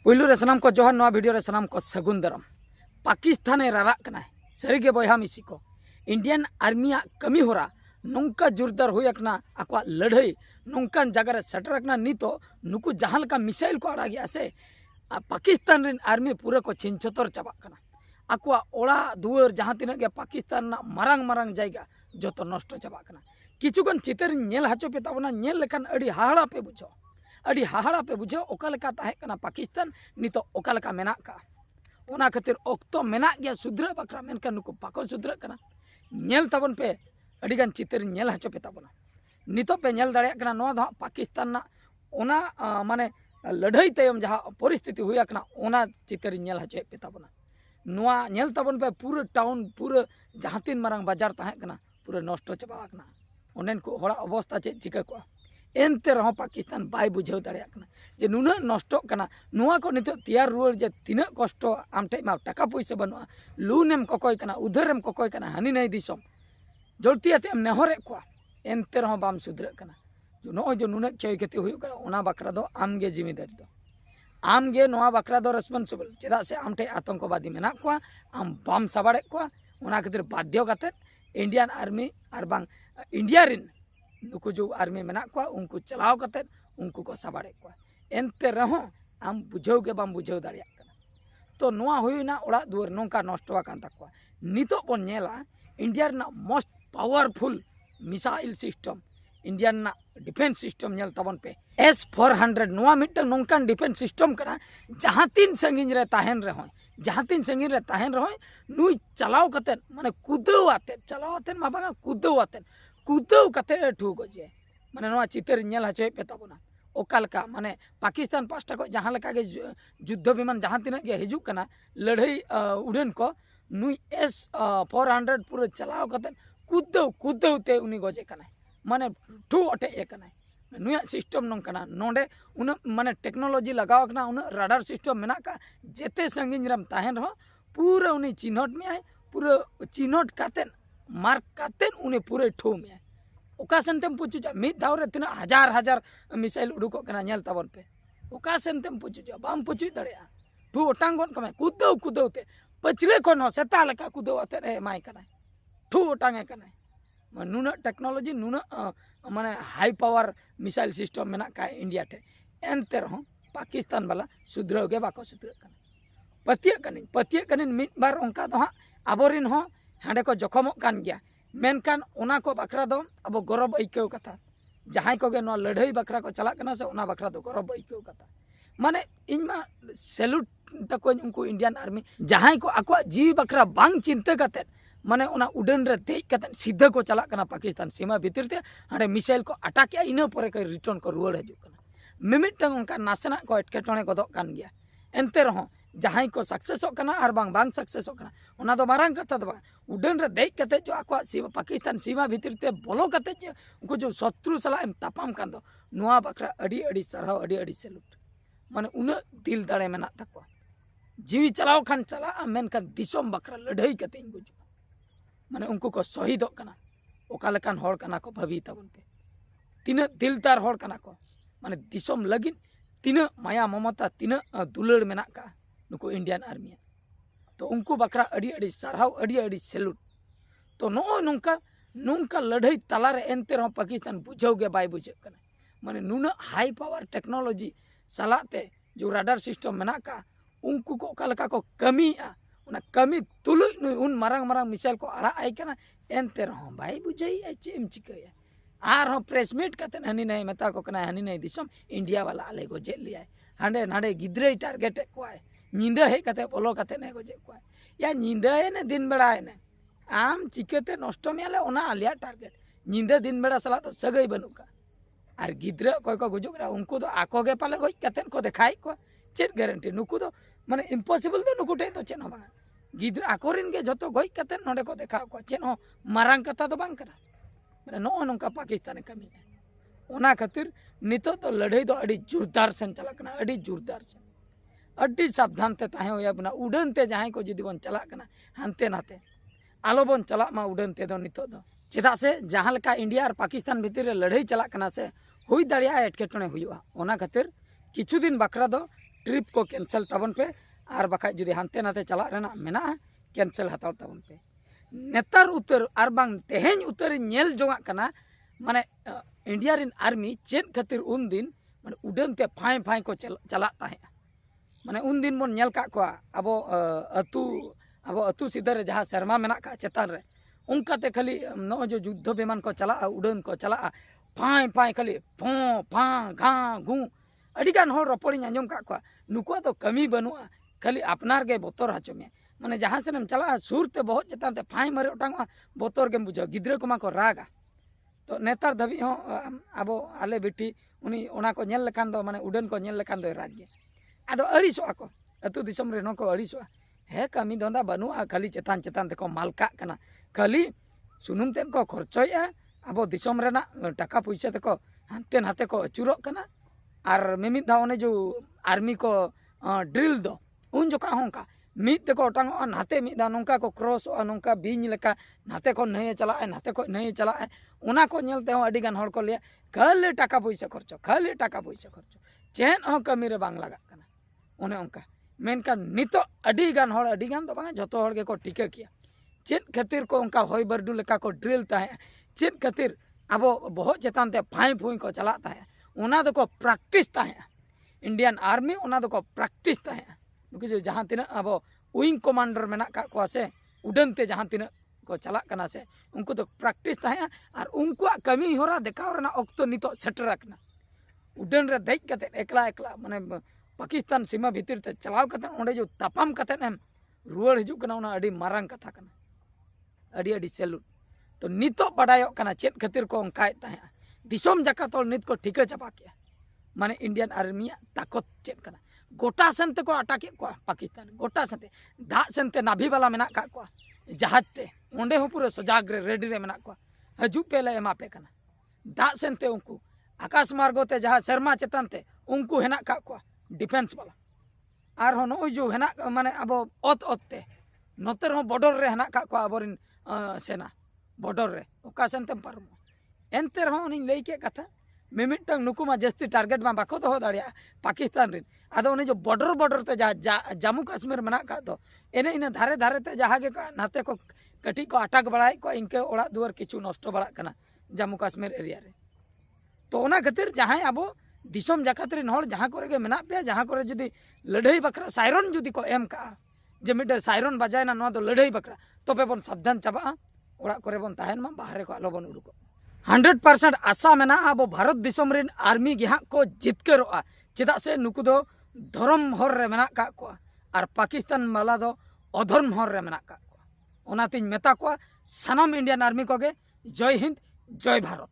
पुलू रे सनाम को जोहार नवा वीडियो रे सनाम को सगुन दाराम। पाकिस्तान राग कना सारीगे बया मिसी को इंडियन आर्मी कमी होरा नौका जोरदार होना आको लड़ाई नौकान जगह सेटर नितो नुकु जहाँ लका मिसाइल को आड़ा से पाकिस्तान रिन आर्मी पूरा को छिंचतर चाबा आको ओड़ा दुआर जहाँ तीन पाकिस्तान मारांग मारांग जायगा जो तो नष्ट चाबा किचुगन चितर नेल हाचो पे ताबना नेल लेखान अड़ी हाहाड़ा पे बुझो अड़ी हाहाड़ा पे बुझो ओकालेका ताहेकना पाकिस्तान नितो ओकालेका मेना का ओना खातिर ओक्तो मेना गया सुधरा बकरा मेनकान नुकु बाको सुधरा कना नेल ताबन पे अड़ीगान चितर नेल हाचो पे ताबना नितो पे नेल दाड़े कना नोआ दो पाकिस्तान ना ओना माने लड़ाई तयम जहाँ परिस्थिति हुई कना ओना चितर नेल हाचो पे ताबना नोआ नेल ताबन पे पूरा टाउन पूरा जहाँ तीन मारांग बाजार ताहेकना पूरा नष्ट चाबा कना ओनेन को होड़ा अवस्था चेक चिका को एनते रहो पाकिस्तान बाय बुझाव दाड़ेयाकना जे नुना नष्ट कना नुआ को नितो तैयार रुआर जे तिना कष्ट आमटे मा टाका पैसा बनुआ लूनेम ककय कना उधरम ककय कना हानि नहीं दिसम जल्तियाते एम नेहरे को एनते रहो बाम सुधर कना जो नो जो नुना क्षय क्षति हुई कना ओना बकरा दो आमगे जिम्मेदारी दो आमगे नोआ बकरा दो रेस्पॉन्सिबल चेदा से आमटे आतंकवादी मेना को आम बाम साबाड़े को ओना खातिर बाध्य काते इंडियन आर्मी और बांग इंडिया रिन नुकु जो आर्मी मेना को उनको चलाव करते उनको को साबाड़े को एनते रहो आम बुझाव के बाम बुझाव दाड़िया तो नोआ हुईना ओड़ा दुआर नौका नष्टवा कान तकवा नितो बन नेला इंडिया ना most powerful missile system India ना डिफेंस सिस्टम नेल तबन पे S-400 नोआ मिटन नौकान डिफेंस सिस्टम कना जहाँ तीन संगिन रे ताहेन रे होय जहाँ तीन संगिन रे ताहेन रहोय नुई चलाव कते माने कुदव आते चलाव आते मा बांगा कुदव आते कुदव कते ठू गजे माने नोआ चितर नेल हाचे पे ताबना ओकालका माने पाकिस्तान पास्टा को जहाँ लका गे युद्ध विमान जहाँ तीन गे हिजु कना लड़ाई उड़न को नुई S-400 पूरा चलाव कते कुदव कुदव ते उनी गजे कना माने ठू अटे ए कना नुया सिस्टम नोंकना नोंडे उन माने टेक्नोलॉजी लगाव कना उन राडार सिस्टम मेना का जेते संगिन रम ताहेन रहो पूरा उनी चिन्हट में आए पूरा चिन्हट कातेन मार्क कातेन उनी पूरे ठो में आए ओका सेनतेम पूछू जा मिद धाव रे तिना हजार हजार मिसाइल उडुको कना नेल ताबन पे ओका सेनतेम पूछू जा बाम पूछू दड़या ठू ओटांगन कमे कुदव कुदव ते पचले कोन हो सेता लका कुदव अते रे माय कना ठू ओटांगे कना नुना टेक्नोलॉजी नुना माने हाई पावर मिसाइल सिस्टम मेना का इंडिया टे एनते रहो पाकिस्तान वाला सुधराव के बाको सुधरा पतिया कनिन मिद बार ओंका दो आबोरिन हो हांडे को जखमो कान गया मेनकान ओना को बकरा दो अब गौरव आइकेव कथा जहां को गे नो लड़ाई बकरा को चला कना से ओना बकरा दो गौरव आइकेव कथा माने इनमा सैल्यूट तको उनको इंडियन आर्मी जहां को आको जीव बकरा बांग चिंता कते माने उना उड़न रे देख कते सीधा को चला कना पाकिस्तान सीमा भीतर ते हांडे मिसाइल को अटैक इना परे को रिटर्न को रुआड़ हजू कना मिमिटंग उनका नासना को एटकेटोणे गदो कान गया एनते रहो जहां को सक्सेस कना और बांग सक्सेस कना ओना दो मारांग कथा दो उड़न रे देख कते जो आको सीमा पाकिस्तान सीमा भीतर ते बोलो कते जो उनको जो शत्रु सला एम तापाम कान दो नोआ बकरा अड़ी अड़ी सरहाव अड़ी अड़ी सैल्यूट माने उना दिल दाड़े मेना तको जीवी चलाव खान चला मेनकान दिसोम बकरा लड़ाई कते गुजु माने उनको को शहीद कना ओकालेकान होड़ कना को भाभी ताबन पे तीना दिलदार होड़ कना को माने दिसोम लगिन तीना माया ममता तीना दुलड़ मेना का नुको इंडियन आर्मी तो उनको बकरा अड़ी अड़ी सरहाव अड़ी अड़ी सैल्यूट तो नो नौका नौका लड़ाई तलारे एनते रहो पाकिस्तान बुझाव गे बाय बुझे कना माने नुना हाई पावर टेक्नोलॉजी सलाते जो राडार सिस्टम मेना का उनको को ओकालेका को कमी उना कमी तुलु उन मारांग मारांग मिसाइल को आड़ा आई कना एनते रहो बाय बुझाई चेम चिकया आर हो प्रेस मीट कते हनी नहीं मेता को कना हनी नहीं दिसम इंडिया वाला आले गो जे लिया हांडे नाडे गिद्रे टारगेट कोय निंदा हे कते बोलो कते ने गो जे कोय या निंदा हे ने दिन बेड़ा हे ने आम चिकते नष्ट मेले ओना आलिया टारगेट निंदा दिन बेड़ा सला तो सगई बनुका आर गिद्रे कोय को गुजुगरा उनको तो आको गे पाले गई कते को देखाई को चेत गारंटी नुकु दो माने इम्पॉसिबल दो नुकु टे तो चेन हो बांगा गिद्रा आकोरिन के जतो गई कते नोडे को देखा को चेन हो मारांग कथा तो बांग करा माने नो नोंका पाकिस्तान कमी है ओना खातिर नितो तो लड़ाई दो अड़ी जोरदार सेन चला कना अड़ी जोरदार से अड़ी सावधान ते ताहे होया बना उड़न ते जहां को जुदी बन चला कना हानते नाते आलो बन चला मा उड़न ते दो नितो दो चेदा से जहां लका इंडिया और पाकिस्तान भीतर लड़ाई चला कना से हुई दाड़िया एटकेटणे हुआ ओना खातिर किछु दिन बकरा दो ट्रिप को कैंसल ताबन पे और बखा जुदी हानते नाते चला रेना मेना कैंसल हताव ताबन पे नेतार उतर और बांग तेहेñ उतर नेल जोंगा कना माने इंडिया रिन आर्मी चेत खातिर उन दिन माने उड़न ते फाय फाय को चला ताहे माने उन दिन बन नेल का को अबो अतु सीधर जहाँ शर्मा मेना का चेतान रे उनकाते खाली नो जो युद्ध विमान को चला उड़न को चला फाय फाय खाली फो फा घा घू अडिगान होर रपड़ी आंजम का को नुकुआ तो कमी बनुआ खाली अपनार गे बोतर हाचो में माने जहाँ सेनम चला सुर ते बहुत चेतान ते फाय मरे ओटांग बोतर गेम बुझो गिद्रे को मा को रागा तो नेतार धबी हो आबो आले बेटी उनी ओना को नेल लेखान दो माने उड़न को नेल लेखान दो रागे आदो अड़ीसोआ को अतु दिसम रे नो को अड़ीसोआ हे कमी धंधा बनुआ खाली चेतान चेतान ते को मालका कना खाली सुनुम तेन को खर्चोया आबो दिसम रेना टाका पैसा ते को हानते नाते को अचुरो कना और मिमिद दा ओने जो आर्मी को ड्रिल दो उन जोका होंका मीद ते को ओटांग नाते मिद दा नोंका को क्रॉस नोंका बीज लेका नाते को नहीं चला नाते को नहीं चला ओना को नेलते हो अडी गान हर को लिया खाली टाका पैसा खर्चो चेन हो कमी रे बांग लगा कना ओने ओंका मेनका नितो अडी गान दो बांग जतो हर के को टिका किया चेत खातिर को उनका होय बरडू लेका को ड्रिल ताहे चेत खातिर अब बहुत चेतान ते फाई फुई को चला ताहे ओना दो को प्रैक्टिस ताहे इंडियन आर्मी ओना दो को प्रैक्टिस ताहे नुकु जो जहां तिना अब विंग कमांडर मेना का को से उड़न ते जहां तिना को चला कना से उनको तो प्रैक्टिस ताहे और उनको कमी होरा देखाव रना ऑक्तो नितो सेटर रखना उड़न रे देख कते एकला एकला माने पाकिस्तान सीमा भीतर ते चलाव कते ओंडे जो तापाम कते एम रुआड़ हिजू कना ओना अडी मारांग कथा कना अडी अडी सेलूट तो नितो बडायो कना चेत खातिर को अंकाय ताहे दिसोम जाकातोल नित को ठिका चाबा के माने इंडियन आर्मी ताकत चेत कना गोटा सनते को अटाके को पाकिस्तान गोटा सनते दा सनते नाभी वाला मेना का को जहाज ते ओंडे हो पूरा सजाग रे रेडी रे मेना को हजू पेले एमा पे कना दा सनते उनको आकाश मार्गोते जहां शर्मा चेतन ते उनको हेना का को डिफेंस वाला और हो नो जो हेना माने अब ओते नोतर हो बॉर्डर रे हेना का को अबरिन सेना बॉर्डर रे ओका सनते पारमो एनते रहो उनी लई के कथा मिमिटंग नुकु मा जस्ती टारगेट मा बाको दो दाड़िया पाकिस्तान रिन आदो उनी जो बॉर्डर ते जम्मू कश्मीर मेना का दो एने इन धारे धारे ते जहां के नाते को कटी को अटक बड़ाई को इनके ओड़ा दुआर किछु नष्ट बड़ा कना जम्मू कश्मीर एरिया रे तो ओना खातिर जहां आबो दिसोम जाकात रिन हर जहां करे के मेना पे जहां करे जुदी लड़ाई बकरा सायरन जुदी को एम का जे मिटे सायरन बजायना नो दो लड़ाई बकरा तबे बन सावधान चाबा ओड़ा करे बन ताहेन मा बाहरे को आलो बन उडुको 100% आशा मेना अब भारत दिसोम रिन आर्मी गे को जितकरोआ चेदा से नुकु दो धर्म हर रे मेना का को और पाकिस्तान माला दो अधर्म हर रे मेना का को ओनातिन मेता को सनम इंडियन आर्मी को गे जय हिंद जय भारत।